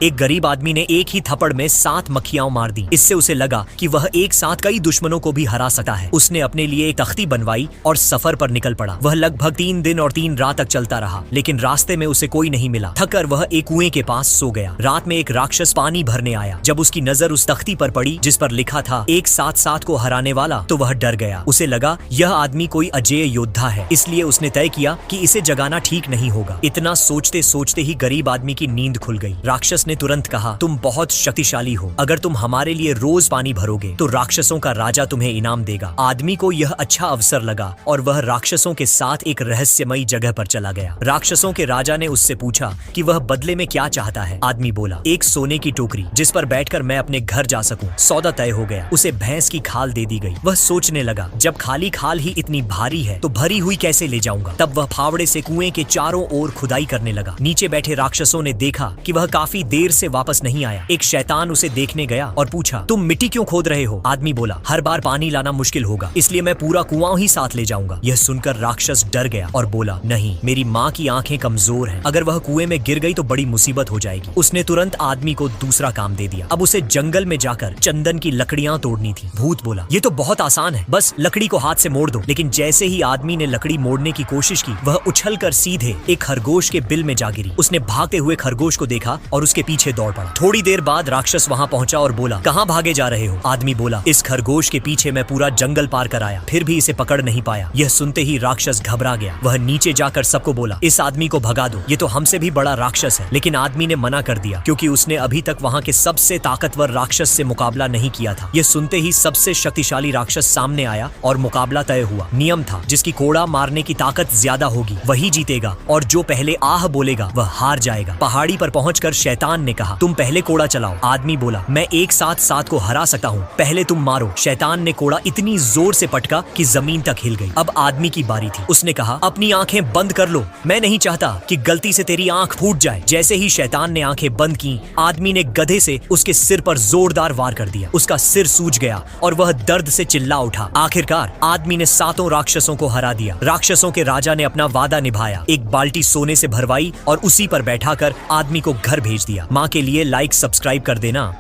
एक गरीब आदमी ने एक ही थप्पड़ में 7 मक्खियां मार दी। इससे उसे लगा कि वह एक साथ कई दुश्मनों को भी हरा सकता है। उसने अपने लिए एक तख्ती बनवाई और सफर पर निकल पड़ा। वह लगभग 3 दिन और 3 रात तक चलता रहा, लेकिन रास्ते में उसे कोई नहीं मिला। थककर वह एक कुएं के पास सो गया। रात में एक राक्षस पानी भरने आया। जब उसकी नजर उस तख्ती पर पड़ी जिस पर लिखा था एक साथ 7 को हराने वाला, तो वह डर गया। उसे लगा यह आदमी कोई अजेय योद्धा है, इसलिए उसने तय किया कि इसे जगाना ठीक नहीं होगा। इतना सोचते सोचते ही गरीब आदमी की नींद खुल गई। राक्षस ने तुरंत कहा, तुम बहुत शक्तिशाली हो। अगर तुम हमारे लिए रोज पानी भरोगे तो राक्षसों का राजा तुम्हें इनाम देगा। आदमी को यह अच्छा अवसर लगा और वह राक्षसों के साथ एक रहस्यमयी जगह पर चला गया। राक्षसों के राजा ने उससे पूछा कि वह बदले में क्या चाहता है। आदमी बोला, एक सोने की टोकरी जिस पर बैठकर मैं अपने घर जा सकूं। सौदा तय हो गया। उसे भैंस की खाल दे दी गई। वह सोचने लगा, जब खाली खाल ही इतनी भारी है तो भरी हुई कैसे ले जाऊंगा। तब वह फावड़े से कुएं के चारों ओर खुदाई करने लगा। नीचे बैठे राक्षसों ने देखा कि वह काफी देर से वापस नहीं आया। एक शैतान उसे देखने गया और पूछा, तुम मिट्टी क्यों खोद रहे हो। आदमी बोला, हर बार पानी लाना मुश्किल होगा, इसलिए मैं पूरा कुआं ही साथ ले जाऊंगा। यह सुनकर राक्षस डर गया और बोला, नहीं, मेरी माँ की आंखें कमजोर हैं। अगर वह कुएं में गिर गई तो बड़ी मुसीबत हो जाएगी। उसने तुरंत आदमी को दूसरा काम दे दिया। अब उसे जंगल में जाकर चंदन की लकड़ियां तोड़नी थी। भूत बोला, ये तो बहुत आसान है, बस लकड़ी को हाथ से मोड़ दो। लेकिन जैसे ही आदमी ने लकड़ी मोड़ने की कोशिश की, वह उछलकर सीधे एक खरगोश के बिल में जा गिरी। उसने भागते हुए खरगोश को देखा और उसके पीछे दौड़ पड़ा। थोड़ी देर बाद राक्षस वहां पहुंचा और बोला, कहां भागे जा रहे हो। आदमी बोला, इस खरगोश के पीछे मैं पूरा जंगल पार कर आया, फिर भी इसे पकड़ नहीं पाया। यह सुनते ही राक्षस घबरा गया। वह नीचे जाकर सबको बोला, इस आदमी को भगा दो, ये तो हमसे भी बड़ा राक्षस है। लेकिन आदमी ने मना कर दिया, क्योंकि उसने अभी तक वहां के सबसे ताकतवर राक्षस से मुकाबला नहीं किया था। यह सुनते ही सबसे शक्तिशाली राक्षस सामने आया और मुकाबला तय हुआ। नियम था, जिसकी कोड़ा मारने की ताकत ज्यादा होगी वही जीतेगा, और जो पहले आह बोलेगा वह हार जाएगा। पहाड़ी पर पहुंचकर शैतान ने कहा, तुम पहले कोड़ा चलाओ। आदमी बोला, मैं एक साथ 7 को हरा सकता हूँ, पहले तुम मारो। शैतान ने कोड़ा इतनी जोर से पटका कि जमीन तक हिल गई। अब आदमी की बारी थी। उसने कहा, अपनी आंखें बंद कर लो, मैं नहीं चाहता कि गलती से तेरी आंख फूट जाए। जैसे ही शैतान ने आंखें बंद की, आदमी ने गधे से उसके सिर पर जोरदार वार कर दिया। उसका सिर सूज गया और वह दर्द से चिल्ला उठा। आखिरकार आदमी ने 7 राक्षसों को हरा दिया। राक्षसों के राजा ने अपना वादा निभाया, एक बाल्टी सोने से भरवाई और उसी पर बैठाकर आदमी को घर भेज दिया। माँ के लिए लाइक सब्सक्राइब कर देना।